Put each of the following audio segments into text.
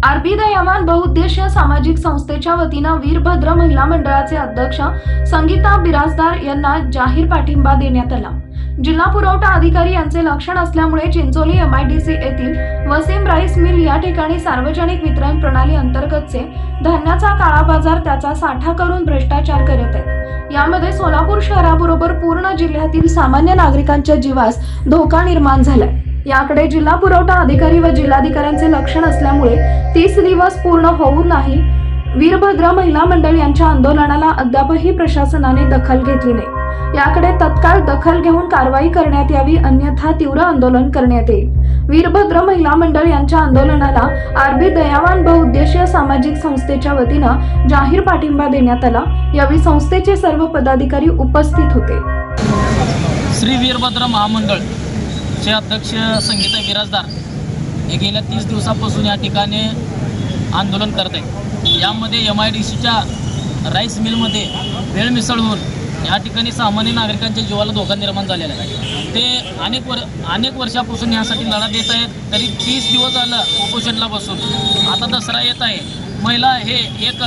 RB दयावान बहुउद्देशीय सामाजिक संस्थेच्या वतीनं वीरभद्र महिला मंडळाचे अध्यक्ष संगीता बिराजदार यांना जाहीर पाठिंबा देण्यात आला। जिल्हा पुरवठा अधिकारी यांचे लक्षण असल्यामुळे चिंचोली MIDC येथील वसीम राईस मिल या ठिकाणी सार्वजनिक वितरण प्रणाली अंतर्गतचे धान्याचा काळा बाजार त्याचा साठा करून भ्रष्टाचार करत आहेत। यामध्ये सोलापूर शहराबरोबर पूर्ण जिल्ह्यातील सामान्य नागरिकांच्या जीवास धोका निर्माण झालाय। याकडे जिल्हा पुरवठा अधिकारी व जिल्हाधिकाऱ्यांचे लक्षण असल्यामुळे 30 दिवस पूर्ण होऊन नाही वीरभद्र महिला मंडळ यांच्या आंदोलनाला अद्यापही प्रशासनाने दखल घेतली नाही। याकडे तत्काळ दखल घेऊन कारवाई करण्यात यावी, अन्यथा तीव्र आंदोलन करण्यात येईल। वीरभद्र महिला मंडळ यांच्या आंदोलनाला आरबी दयावान बहुउद्देशीय सामाजिक संस्थेच्या वतीनं जाहीर पाठिंबा देण्यात आला। यावेळी संस्थेचे सर्व पदाधिकारी उपस्थित होते। श्री वीरभद्र महामंडळ चे अध्यक्ष संगीता बिराजदार हे गेल्या 30 दिवसापासून या ठिकाणी आंदोलन करत आहेत। यामध्ये MIDCच्या राईस मिलमध्ये वेळ मिसळ होऊन या ठिकाणी सामान्य नागरिकांच्या जीवाला धोका निर्माण झालेला आहे। ते अनेक वर्षापासून यासाठी लढा देत आहेत। तरी 30 दिवस झालं उपोषणला बसून। आता दसरा येत आहे। महिला हे एक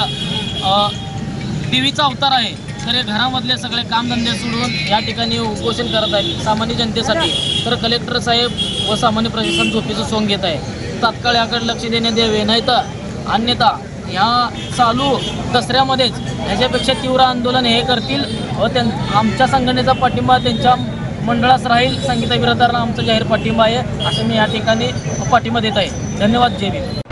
देवीचा अवतार आहे, तर हे घरामधले सगळे कामधंदे सोडून या ठिकाणी उपोषण करत आहेत सामान्य जनतेसाठी। तर कलेक्टर साहेब व सामान्य प्रशासन झोपेचं सोंग घेत आहे। तात्काळ याकडे लक्ष देण्यात यावे, नाही तर अन्यथा ह्या चालू दसऱ्यामध्येच ह्याच्यापेक्षा तीव्र आंदोलन हे करतील व आमच्या संघटनेचा पाठिंबा त्यांच्या मंडळास राहील। संगीता बिराजदारला आमचा जाहीर पाठिंबा आहे, असं मी या ठिकाणी पाठिंबा देत आहे। धन्यवाद। जय भीम।